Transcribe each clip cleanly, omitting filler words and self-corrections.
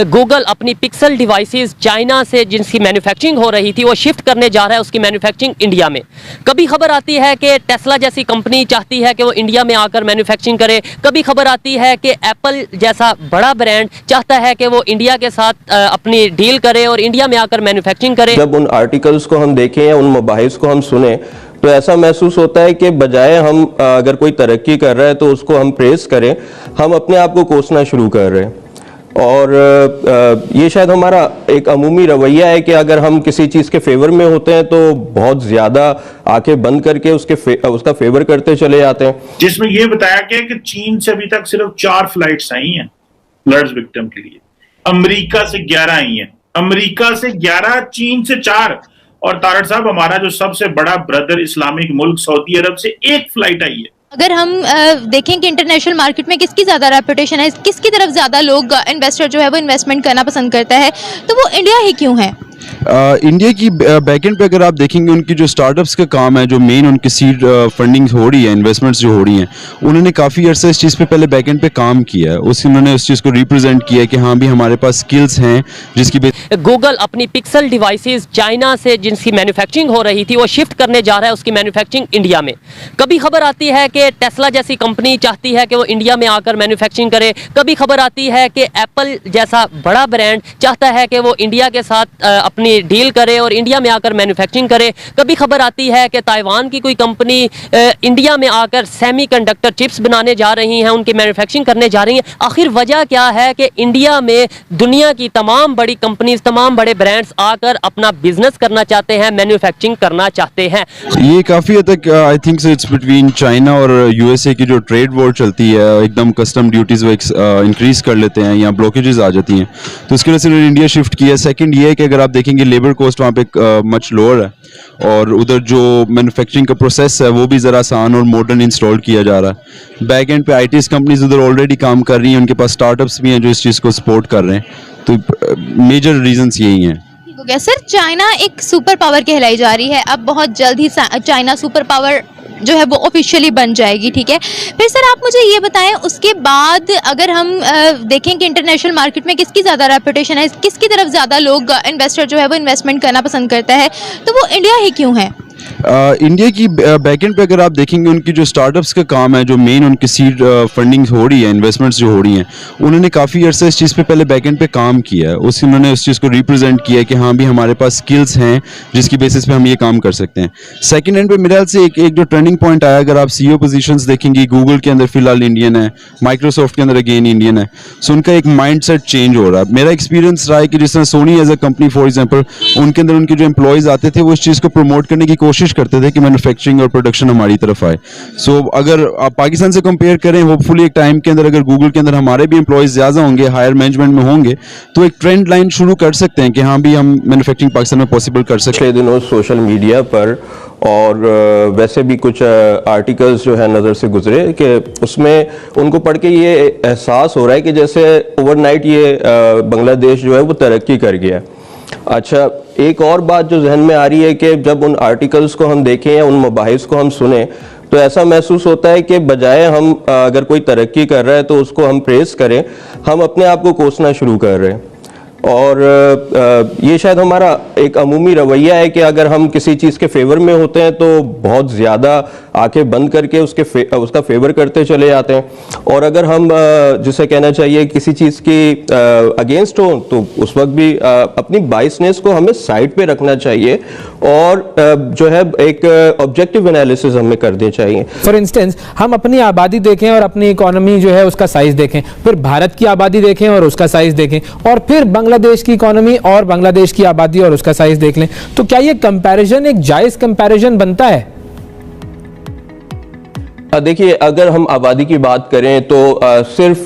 Google अपनी pixel devices China से जिनकी मैन्युफैक्चरिंग हो रही थी वो शिफ्ट करने जा रहा है उसकी मैन्युफैक्चरिंग इंडिया में। कभी खबर आती है कि टेस्ला जैसी कंपनी चाहती है कि वो इंडिया में आकर मैन्युफैक्चरिंग करे, कभी खबर आती है कि एप्पल जैसा बड़ा ब्रांड चाहता है कि वो इंडिया के साथ अपनी डील करे और इंडिया में आकर मैन्युफैक्चरिंग करे। जब उन आर्टिकल्स को हम देखें या उन मुबाहिस को हम सुने तो ऐसा महसूस होता है कि बजाय हम अगर कोई तरक्की कर रहा है तो उसको हम प्रेस करें, हम अपने आप को कोसना शुरू कर रहे हैं। और ये शायद हमारा एक अमूमी रवैया है कि अगर हम किसी चीज़ के फेवर में होते हैं तो बहुत ज़्यादा आंखें बंद करके उसका फेवर करते चले जाते हैं। जिसमें ये बताया गया कि चीन से अभी तक सिर्फ 4 फ्लाइट्स आई हैं फ्लड्स विक्टिम के लिए, अमेरिका से 11 आई हैं, अमेरिका से 11, चीन से 4, और तारड़ साहब हमारा जो सबसे बड़ा ब्रदर इस्लामिक मुल्क सऊदी अरब से 1 फ्लाइट आई है। अगर हम देखें कि इंटरनेशनल मार्केट में किसकी ज़्यादा रेपुटेशन है, किसकी तरफ ज़्यादा लोग इन्वेस्टर जो है वो इन्वेस्टमेंट करना पसंद करता है, तो वो इंडिया ही क्यों है? इंडिया की बैकएंड पे अगर आप देखेंगे उनकी जो स्टार्टअप्स का काम है, जो मेन उनकी सीड फंडिंग हो रही है, इन्वेस्टमेंट्स जो हो रही हैं, उन्होंने काफ़ी अर्सा इस चीज़ पे पहले बैकएंड पे काम किया है। उन्होंने उस चीज़ को रिप्रेजेंट किया है कि हाँ भी हमारे पास स्किल्स हैं जिसकी गूगल अपनी पिक्सल डिवाइसेस चाइना से जिनकी मैन्युफैक्चरिंग हो रही थी वो शिफ्ट करने जा रहा है उसकी मैन्युफैक्चरिंग इंडिया में। कभी खबर आती है कि टेस्ला जैसी कंपनी चाहती है कि वो इंडिया में आकर मैन्युफैक्चरिंग करे, कभी खबर आती है कि एप्पल जैसा बड़ा ब्रांड चाहता है कि वो इंडिया के साथ अपनी डील करे और इंडिया में आकर मैन्युफैक्चरिंग करे, कभी खबर आती है कि ताइवान की कोई कंपनी इंडिया में आकर सेमीकंडक्टर चिप्स बनाने जा रही हैं, उनकी मैन्युफैक्चरिंग करने जा रही हैं। आखिर वजह क्या है कि इंडिया में दुनिया की तमाम बड़ी कंपनीज, तमाम बड़े ब्रांड्स आकर अपना बिजनेस करना चाहते हैं, मैन्युफैक्चरिंग करना चाहते हैं। ये काफ़ी हद तक I think so it's between China और यूएसए की जो ट्रेड वॉर चलती है, एकदम कस्टम ड्यूटीज़ वो इंक्रीज़ कर लेते हैं या ब्लॉकेजेस आ जाती हैं, तो उसकी वजह से उन्होंने इंडिया शिफ्ट किया। सेकंड ये है कि अगर आप देखेंगे लेबर कॉस्ट वहाँ पे मच लोअर है और उधर जो मैन्युफैक्चरिंग का प्रोसेस है वो भी ज़रा आसान और मॉडर्न इंस्टॉल किया जा रहा है। बैक एंड पे आईटीएस कंपनीज उधर ऑलरेडी काम कर रही हैं, उनके पास स्टार्टअप्स भी हैं जो इस चीज़ को सपोर्ट कर रहे हैं, तो मेजर रीजंस यही हैं। हो गया सर, चाइना एक सुपर पावर कहलाई जा रही है, अब बहुत जल्द ही चाइना सुपर पावर जो है वो ऑफिशियली बन जाएगी, ठीक है। फिर सर आप मुझे ये बताएं, उसके बाद अगर हम देखें कि इंटरनेशनल मार्केट में किसकी ज़्यादा रेपुटेशन है, किसकी तरफ ज़्यादा लोग इन्वेस्टर जो है वो इन्वेस्टमेंट करना पसंद करता है, तो वो इंडिया ही क्यों है? इंडिया की बैकएंड पे अगर आप देखेंगे उनकी जो स्टार्टअप्स का काम है, जो मेन उनकी सीड फंडिंग हो रही है, इन्वेस्टमेंट्स जो हो रही हैं, उन्होंने काफ़ी अर्सा इस चीज़ पे पहले बैकएंड पे काम किया है। उन्होंने उस चीज़ को रिप्रेजेंट किया है कि हाँ भी हमारे पास स्किल्स हैं जिसकी बेसिस पे हम ये काम कर सकते हैं। सेकंड हैंड पे मेरे ख्याल से एक जो टर्निंग पॉइंट आया, अगर आप सीईओ पोजीशंस देखेंगे, गूगल के अंदर फिलहाल इंडियन है, माइक्रोसॉफ्ट के अंदर अगेन इंडियन है, सो उनका एक माइंड सेट चेंज हो रहा है। मेरा एक्सपीरियंस रहा है कि जिस तरह Sony as a company for example, उनके अंदर उनके जो एम्प्लॉयज़ आते थे वो इस चीज़ को प्रमोट करने की कोशिश करते थे कि मैन्युफैक्चरिंग और प्रोडक्शन हमारी तरफ आए। सो अगर आप पाकिस्तान से कंपेयर करें, होपफुली एक टाइम के अंदर अगर गूगल के अंदर हमारे भी एम्प्लॉयज़ ज़्यादा होंगे, हायर मैनेजमेंट में होंगे, तो एक ट्रेंड लाइन शुरू कर सकते हैं कि हाँ भी हम मैन्युफैक्चरिंग पाकिस्तान में पॉसिबल कर सकते हैं। पिछले दिनों सोशल मीडिया पर और वैसे भी कुछ आर्टिकल्स जो है नज़र से गुजरे कि उसमें उनको पढ़ के ये एहसास हो रहा है कि जैसे ओवरनाइट ये बांग्लादेश जो है वो तरक्की कर गया। अच्छा, एक और बात जो जहन में आ रही है कि जब उन आर्टिकल्स को हम देखें या उन मुबाहिस को हम सुने तो ऐसा महसूस होता है कि बजाय हम अगर कोई तरक्की कर रहा है तो उसको हम प्रेस करें, हम अपने आप को कोसना शुरू कर रहे हैं। और ये शायद हमारा एक अमूमी रवैया है कि अगर हम किसी चीज़ के फेवर में होते हैं तो बहुत ज़्यादा आंखें बंद करके उसका फेवर करते चले जाते हैं, और अगर हम जिसे कहना चाहिए किसी चीज़ की अगेंस्ट हो तो उस वक्त भी अपनी बाइसनेस को हमें साइड पे रखना चाहिए और जो है एक ऑब्जेक्टिव एनालिसिस हमें करनी चाहिए। फॉर इंस्टेंस हम अपनी आबादी देखें और अपनी इकोनॉमी जो है उसका साइज देखें, फिर भारत की आबादी देखें और उसका साइज देखें, और फिर बांग्लादेश की इकोनॉमी और बांग्लादेश की आबादी और उसका साइज देख लें, तो क्या ये कंपैरिजन एक जायज कंपैरिजन बनता है? देखिए, अगर हम आबादी की बात करें तो सिर्फ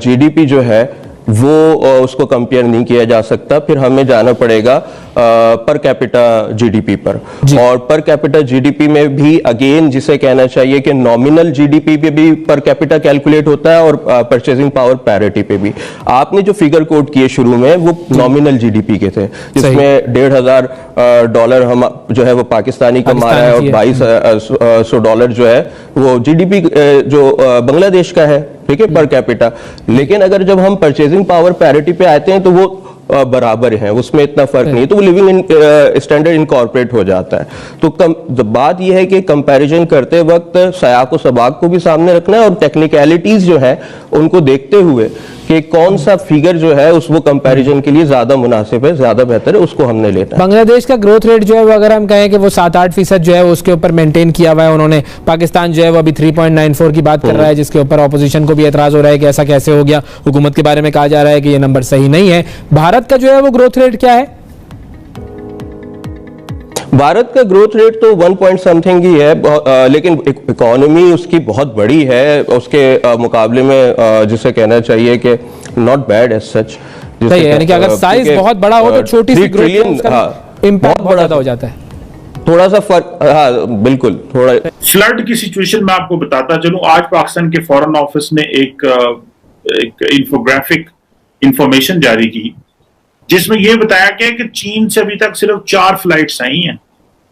जीडीपी जो है वो उसको कंपेयर नहीं किया जा सकता, फिर हमें जाना पड़ेगा पर कैपिटा जीडीपी पर, और पर कैपिटा जीडीपी में भी अगेन जिसे कहना चाहिए कि नॉमिनल जीडीपी पे भी पर कैपिटा कैलकुलेट होता है और परचेजिंग पावर पैरिटी पे भी। आपने जो फिगर कोट किए शुरू में वो नॉमिनल जीडीपी के थे, जिसमें $1,500 हम जो है वो पाकिस्तानी कमा रहा है और $2,200 जो है वो जीडीपी जो बांग्लादेश का है। ठीक है, पर कैपिटा। लेकिन अगर जब हम परचेजिंग पावर पैरिटी पे आते हैं तो वो बराबर हैं, उसमें इतना फर्क नहीं है, तो वो लिविंग स्टैंडर्ड इनकॉर्पोरेट हो जाता है। तो बात यह है कि कंपैरिजन करते वक्त सयाक व सबाक को भी सामने रखना है और टेक्निकलिटीज जो है उनको देखते हुए कि कौन सा फिगर जो है उस वो कंपैरिजन के लिए ज्यादा मुनासिब है, ज्यादा बेहतर है, उसको हमने लेना है। बांग्लादेश का ग्रोथ रेट जो है वो अगर हम कहें कि वो 7-8% जो है उसके ऊपर मेंटेन किया हुआ है उन्होंने। पाकिस्तान जो है वो अभी 3.94 की बात कर रहा है, जिसके ऊपर ऑपोजिशन को भी एतराज हो रहा है कि ऐसा कैसे हो गया। हुकूमत के बारे में कहा जा रहा है कि ये नंबर सही नहीं है। भारत का जो है वो ग्रोथ रेट क्या है? भारत का ग्रोथ रेट तो 1 पॉइंट समथिंग ही है, लेकिन इकोनॉमी उसकी बहुत बड़ी है, उसके मुकाबले में जिसे कहना चाहिए कि नॉट बैड एज सच। सही है, यानी कि अगर साइज बहुत बड़ा हो तो छोटी सी ग्रोथ इम्पैक्ट बहुत ज्यादा हो जाता है। थोड़ा सा फर्क, हाँ बिल्कुल, थोड़ा। फ्लड की सिचुएशन में आपको बताता चलूं, आज पाकिस्तान के फॉरेन ऑफिस ने एक इंफोग्राफिक इंफॉर्मेशन जारी की जिसमें यह बताया गया कि चीन से अभी तक सिर्फ 4 फ्लाइट्स आई हैं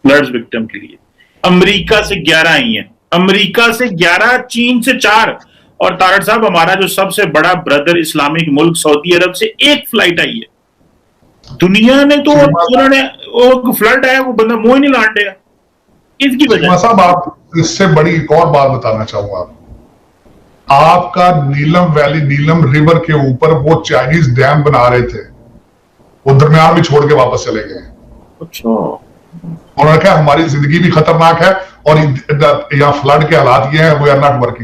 फ्लड्स विक्टिम के लिए। अमेरिका से 11 आई हैं, अमेरिका से 11, चीन से 4। और तारड़ साहब, हमारा जो सबसे बड़ा ब्रदर इस्लामिक मुल्क सऊदी अरब से 1 फ्लाइट आई है। दुनिया ने तो उन्होंने वो फ्लड है, वो बंदा मुंह ही नहीं लान देगा इसकी वजह। साहब, आप इससे बड़ी एक और बात बताना चाहूंगा। आपका नीलम वैली, नीलम रिवर के ऊपर वो चाइनीज डैम बना रहे थे, वो दरमियान में छोड़ के वापस चले गए। अच्छा, उन्होंने कहा हमारी जिंदगी भी खतरनाक है और यहाँ फ्लड के हालात ये हैं, वी आर नॉट वर्किंग।